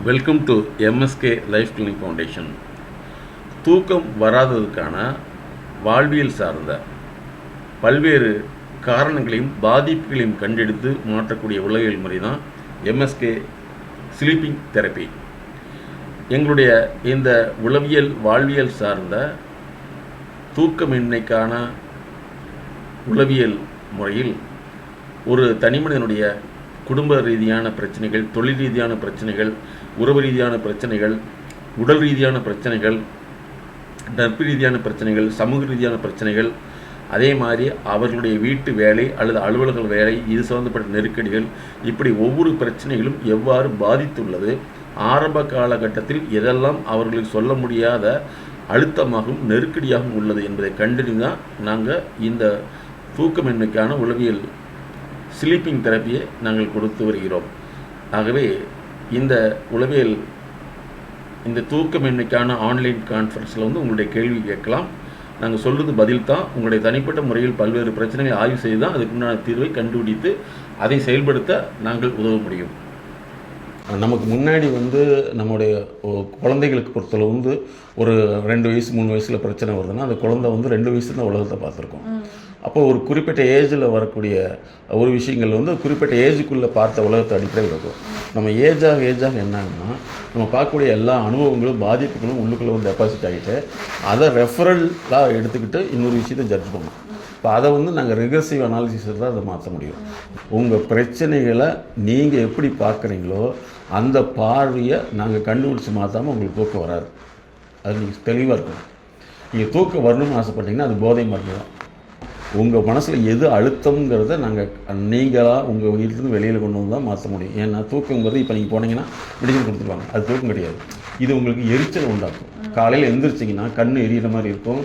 Welcome to MSK life clinic foundation. தூக்கம் வராததுக்கான வாழ்வியல் சார்ந்த பல்வேறு காரணங்களையும் பாதிப்புகளையும் கண்டெடுத்து மாற்றக்கூடிய உளவியல் முறை தான் எம்எஸ்கே ஸ்லீப்பிங் தெரப்பி. எங்களுடைய இந்த உளவியல் வாழ்வியல் சார்ந்த தூக்கமின்மைக்கான உளவியல் முறையில் ஒரு தனிமனிதனுடைய குடும்ப ரீதியான பிரச்சனைகள், தொழில் ரீதியான பிரச்சனைகள், உறவு ரீதியான பிரச்சனைகள், உடல் ரீதியான பிரச்சனைகள், நட்பு ரீதியான பிரச்சனைகள், சமூக ரீதியான பிரச்சனைகள், அதே மாதிரி அவர்களுடைய வீட்டு வேலை அல்லது அலுவலக வேலை, இது சம்பந்தப்பட்ட நெருக்கடிகள், இப்படி ஒவ்வொரு பிரச்சனைகளும் எவ்வாறு பாதித்துள்ளது, ஆரம்ப காலகட்டத்தில் எதெல்லாம் அவர்களுக்கு சொல்ல முடியாத அழுத்தமாகவும் நெருக்கடியாகவும் உள்ளது என்பதை கண்டறிந்து தான் நாங்கள் இந்த தூக்கமின்மைக்கான உளவியல் ஸ்லீப்பிங் தெரப்பியை நாங்கள் கொடுத்து வருகிறோம். ஆகவே இந்த உளவியல் இந்த தூக்கமின்மைக்கான ஆன்லைன் கான்ஃபரன்ஸில் உங்களுடைய கேள்வி கேட்கலாம். நாங்கள் சொல்கிறது பதில் தான். உங்களுடைய தனிப்பட்ட முறையில் பல்வேறு பிரச்சனைகளை ஆய்வு செய்து தான் அதுக்குண்டான தீர்வை கண்டுபிடித்து அதை செயல்படுத்த நாங்கள் உதவ முடியும். நமக்கு முன்னாடி நம்முடைய குழந்தைகளுக்கு பொறுத்தளவு ஒரு 2 வயசு 3 வயசில் பிரச்சனை வருதுன்னா அந்த குழந்தை 2 வயசு தான் உலகத்தை பார்த்துருக்கோம். அப்போ ஒரு குறிப்பிட்ட ஏஜில் வரக்கூடிய ஒரு விஷயங்கள் குறிப்பிட்ட ஏஜுக்குள்ளே பார்த்த உலகத்தை அடிப்படையில் இருக்கும். நம்ம ஏஜாக என்னாங்கன்னா நம்ம பார்க்கக்கூடிய எல்லா அனுபவங்களும் பாதிப்புகளும் உள்ளுக்குள்ளே டெபாசிட் ஆகிட்டு அதை ரெஃபரலாக எடுத்துக்கிட்டு இன்னொரு விஷயத்தை ஜட்ஜ் பண்ணணும். இப்போ அதை நாங்கள் ரிகர்சிவ் அனாலிசிஸில் தான் அதை மாற்ற முடியும். உங்கள் பிரச்சனைகளை நீங்கள் எப்படி பார்க்குறீங்களோ அந்த பார்வையை நாங்கள் கண்டுபிடிச்சி மாற்றாமல் உங்களுக்கு தூக்கம் வராது. அது நீங்கள் தெளிவாக இருக்கணும். நீங்கள் தூக்கம் வரணும்னு ஆசைப்பட்டீங்கன்னா அது போதை மருந்து தான். உங்கள் மனசில் எது அழுத்தங்கிறத நீங்களாக உங்கள் வீட்டிலேருந்து வெளியில் கொண்டு வந்து தான் மாற்ற முடியும். ஏன்னா தூக்கங்கிறது இப்போ நீங்கள் போனீங்கன்னா மெடிசன் கொடுத்துருவாங்க, அது தூக்கம் கிடையாது. இது உங்களுக்கு எரிச்சல் உண்டாக்கும். காலையில் எழுந்திரிச்சிங்கன்னா கண் எரியிற மாதிரி இருக்கும்.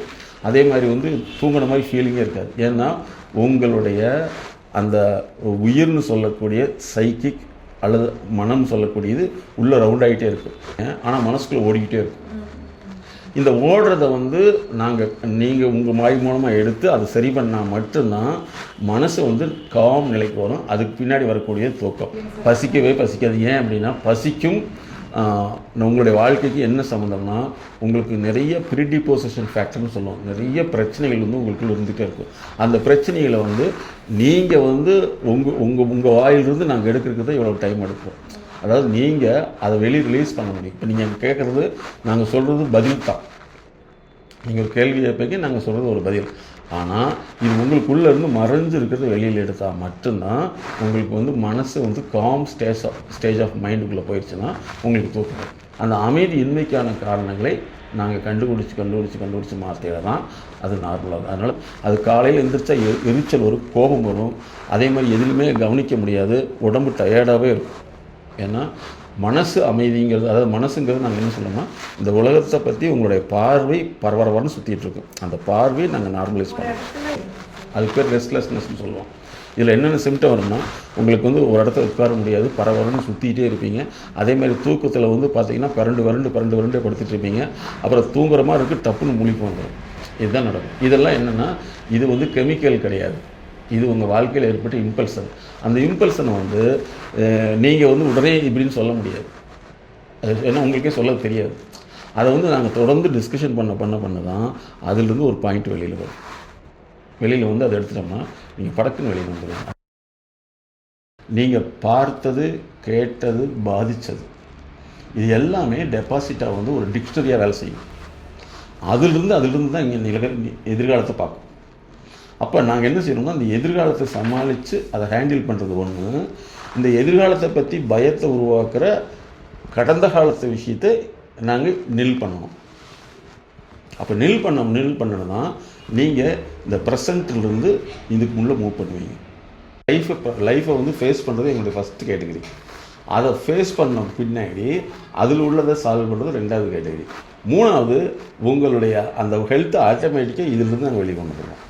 அதே மாதிரி தூங்கின மாதிரி ஃபீலிங்கே இருக்காது. ஏன்னா உங்களுடைய அந்த உயிர்னு சொல்லக்கூடிய சைக்கிக் அல்லது மனம் சொல்லக்கூடியது உள்ளே ரவுண்ட் ஆகிட்டே இருக்கும். ஆனால் மனசுக்குள்ளே ஓடிக்கிட்டே இருக்கும். இந்த ஓடுறதை நீங்கள் உங்கள் வாய் மூலமாக எடுத்து அதை சரி பண்ணால் மட்டும்தான் மனசு காம் நிலைக்கு வரும். அதுக்கு பின்னாடி வரக்கூடிய தூக்கம். பசிக்கவே பசிக்காது. ஏன் அப்படின்னா பசிக்கும் உங்களுடைய வாழ்க்கைக்கு என்ன சம்மந்தம்னா உங்களுக்கு நிறைய ப்ரீடிபோசிஷன் ஃபேக்டர்னு சொல்லுவோம். நிறைய பிரச்சனைகள் உங்களுக்குள்ள இருந்துகிட்டே இருக்கும். அந்த பிரச்சனைகளை நீங்கள் உங்கள் வாயிலிருந்து நாங்கள் எடுக்கிறதுக்கு தான் இவ்வளோ டைம் எடுப்போம். அதாவது நீங்கள் அதை வெளியே ரிலீஸ் பண்ண முடியும். இப்போ நீங்கள் கேட்குறது நாங்கள் சொல்கிறது பதில் தான். நீங்கள் ஒரு கேள்வி கேட்பீங்க, நாங்கள் சொல்கிறது ஒரு பதில். ஆனால் இது உங்களுக்குள்ளேருந்து மறைஞ்சு இருக்கிறது வெளியில் எடுத்தால் மட்டும்தான் உங்களுக்கு மனசு காம் ஸ்டேஜ் ஆஃப் மைண்டுக்குள்ளே போயிடுச்சுன்னா உங்களுக்கு தூக்கம். அந்த அமைதி இன்மைக்கான காரணங்களை நாங்கள் கண்டுபிடிச்சி மாற்றிட தான் அது நார்மலாக. அதனால் அது காலையில் எழுந்திரிச்சா எரிச்சல் வரும், கோபம் வரும். அதே மாதிரி எதுலையுமே கவனிக்க முடியாது, உடம்பு டயர்டாகவே இருக்கும். ஏன்னா மனசு அமைதிங்கிறது, அதாவது மனசுங்கிறது நாங்கள் என்ன சொல்லணும்னா இந்த உலகத்தை பற்றி உங்களுடைய பார்வை பரபரன்னு சுற்றிட்டு இருக்கும். அந்த பார்வையை நாங்கள் நார்மலைஸ் பண்ணுவோம். அதுக்கு பேர் ரெஸ்ட்லெஸ்னஸ்ன்னு சொல்லுவோம். இதில் என்னென்ன சிம்டம் வரும்னா உங்களுக்கு ஒரு இடத்துல உட்கார முடியாது, பரபரன்னு சுற்றிக்கிட்டே இருப்பீங்க. அதேமாதிரி தூக்கத்தில் பார்த்தீங்கன்னா பரண்டு படுத்துட்டு இருப்பீங்க. அப்புறம் தூங்குற மாதிரி இருக்குது, டப்புன்னு முழிப்பு வந்துடும். இதுதான் நடக்கும். இதெல்லாம் என்னென்னா இது கெமிக்கல் கிடையாது. இது உங்கள் வாழ்க்கையில் ஏற்பட்ட இம்பல்சன். அந்த இம்பல்சனை நீங்கள் உடனே இப்படின்னு சொல்ல முடியாது. அது ஏன்னா உங்களுக்கே சொல்ல தெரியாது. அதை நாங்கள் தொடர்ந்து டிஸ்கஷன் பண்ண தான் அதுலேருந்து ஒரு பாயிண்ட் வெளியில் வரும். வெளியில் அதை எடுத்துட்டோம்னா நீங்கள் படக்குன்னு வெளியில் வந்துடுங்க. நீங்கள் பார்த்தது, கேட்டது, பாதித்தது இது எல்லாமே டெபாசிட்டாக ஒரு டிக்ஷனரியாக வேலை செய்யும். அதிலிருந்து தான் இங்கே எதிர்காலத்தை பார்க்கும். அப்போ நாங்கள் என்ன செய்யணும்னா அந்த எதிர்காலத்தை சமாளித்து அதை ஹேண்டில் பண்ணுறது ஒன்று. இந்த எதிர்காலத்தை பற்றி பயத்தை உருவாக்குற கடந்த காலத்து விஷயத்தை நாங்கள் நில் பண்ணணும். அப்போ நில் பண்ணணும்னா நீங்கள் இந்த ப்ரெசண்ட்டிலிருந்து இதுக்கு முன்னே மூவ் பண்ணுவீங்க. லைஃப்பை ஃபேஸ் பண்ணுறது எங்களுடைய ஃபஸ்ட்டு கேட்டகரி. அதை ஃபேஸ் பண்ண பின்னாடி அதில் உள்ளதை சால்வ் பண்ணுறது 2வது கேட்டகரி. 3வது உங்களுடைய அந்த ஹெல்த்தை ஆட்டோமேட்டிக்காக இதிலிருந்து நாங்கள் வெளியே கொண்டு போகிறோம்.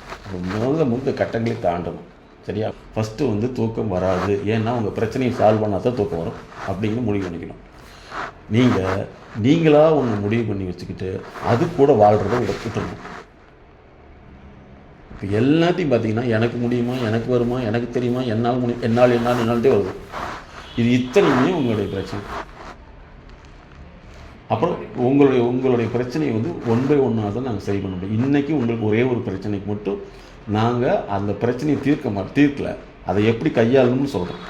முதல்ல கட்டங்களை தாண்டணும். சரியா? ஃபஸ்ட்டு தூக்கம் வராது, ஏன்னா உங்கள் பிரச்சனையை சால்வ் பண்ணால் தான் தூக்கம் வரும் அப்படிங்கிற முடிவு பண்ணிக்கணும். நீங்களாக ஒன்று முடிவு பண்ணி வச்சுக்கிட்டு அது கூட வாழ்கிறத விட்டுணும். இப்போ எல்லாத்தையும் பார்த்தீங்கன்னா எனக்கு முடியுமா, எனக்கு வருமா, எனக்கு தெரியுமா, என்னால் என்னால்ட்டே வருது. இது இத்தனையுமே உங்களுடைய பிரச்சனை. அப்புறம் உங்களுடைய பிரச்சனையை வந்து 1 by 1 தான் நாங்கள் சரி பண்ண முடியும். இன்றைக்கி உங்களுக்கு ஒரே ஒரு பிரச்சனைக்கு மட்டும் நாங்கள் அந்த பிரச்சனையை தீர்க்கல, அதை எப்படி கையாளணும்னு சொல்கிறோம்.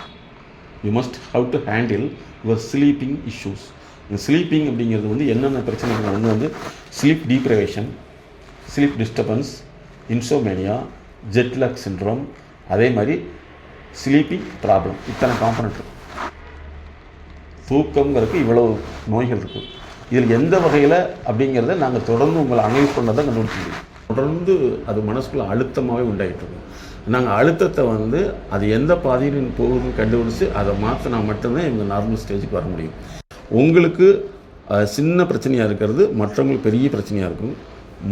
You must have to handle your sleeping issues. இந்த ஸ்லீப்பிங் அப்படிங்கிறது வந்து என்னென்ன பிரச்சனைகள் வந்து sleep deprivation, sleep disturbance, insomnia, jetlag syndrome, அதே மாதிரி ஸ்லீப்பிங் ப்ராப்ளம், இத்தனை காம்பனண்ட் இருக்குது. தூக்கங்கிறதுக்கு இவ்வளோ நோய்கள் இருக்குது. இதில் எந்த வகையில் அப்படிங்கிறத நாங்கள் தொடர்ந்து உங்களை அனலைஸ் பண்ணதான் கண்டுபிடிச்சிருக்கோம். தொடர்ந்து அது மனசுக்குள்ளே அழுத்தமாகவே உண்டாகிட்டு நாங்கள் அழுத்தத்தை வந்து அது எந்த பாதையில் போகுதுன்னு கண்டுபிடிச்சி அதை மாற்றினா மட்டும்தான் இவங்க நார்மல் ஸ்டேஜுக்கு வர முடியும். உங்களுக்கு சின்ன பிரச்சனையாக இருக்கிறது மற்றவங்களுக்கு பெரிய பிரச்சனையாக இருக்கும்,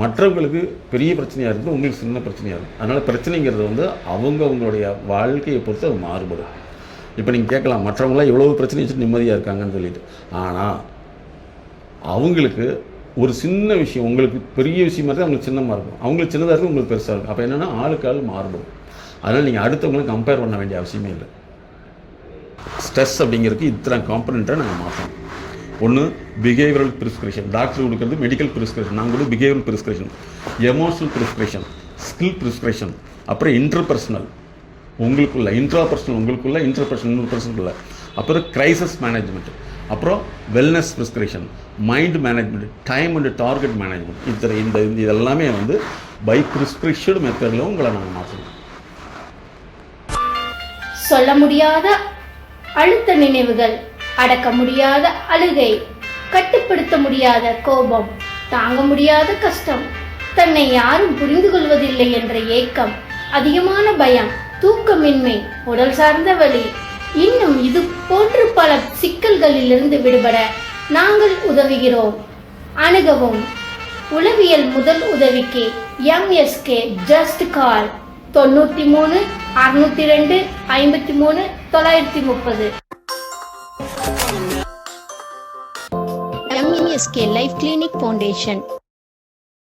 மற்றவங்களுக்கு பெரிய பிரச்சனையாக இருக்குது, உங்களுக்கு சின்ன பிரச்சனையாக இருக்கும். அதனால் பிரச்சனைங்கிறது வந்து அவங்களுடைய வாழ்க்கையை பொறுத்து அது மாறுபடும். இப்போ நீங்கள் கேட்கலாம், மற்றவங்களாம் எவ்வளோ பிரச்சனை வச்சுட்டு நிம்மதியாக இருக்காங்கன்னு சொல்லிட்டு. ஆனால் அவங்களுக்கு ஒரு சின்ன விஷயம் உங்களுக்கு பெரிய விஷயமா இருக்குது, அவங்களுக்கு சின்னமாக இருக்கும், அவங்களுக்கு சின்னதாக இருக்கும், உங்களுக்கு பெருசாக இருக்கும். அப்போ என்னென்னா ஆளுக்கு ஆள் மாறுபடும். அதனால் நீங்கள் அடுத்தவங்களை கம்பேர் பண்ண வேண்டிய அவசியமே இல்லை. ஸ்ட்ரெஸ் அப்படிங்கிறதுக்கு இத்தனை காம்பனண்ட்டை நாங்கள் மாற்றணும். ஒன்று பிஹேவியரல் ப்ரிஸ்கிரிப்ஷன், டாக்டர் கொடுக்குறது மெடிக்கல் ப்ரிஸ்கிரிப்ஷன், நாங்கள் கூட behavioural prescription, emotional prescription, skill prescription, அப்புறம் இன்டர்பர்சனல் உங்களுக்குள்ள, இன்ட்ராபர்சனல் உங்களுக்குள்ள, இன்டர்பர்சனல் இன்னொரு பர்சனுக்குள்ள, அப்புறம் கிரைசிஸ் மேனேஜ்மெண்ட், அப்புறம் wellness prescription, mind management, time and target management. இதெல்லாமே வந்து பை ப்ரிஸ்கிரிப்ஷன் மெத்தடில் உங்களை நாங்கள் மாற்றணும். சொல்ல முடியாத அழுத்த நினைவுகள், அடக்க முடியாத அழுகை, கட்டுப்படுத்த முடியாத கோபம், தாங்க முடியாத கஷ்டம், தன்னை யாரும் புரிந்து கொள்வதில்லை என்ற ஏக்கம், அதிகமான பயம், தூக்கமின்மை, உடல் சார்ந்த வலி, இன்னும் இது போன்று பல சிக்கல்களிலிருந்து விடுபட நாங்கள் உதவுகிறோம். அணுகவும். உளவியல் முதல் உதவிக்கு MSK just call 93 602 53 930. MSK life clinic foundation.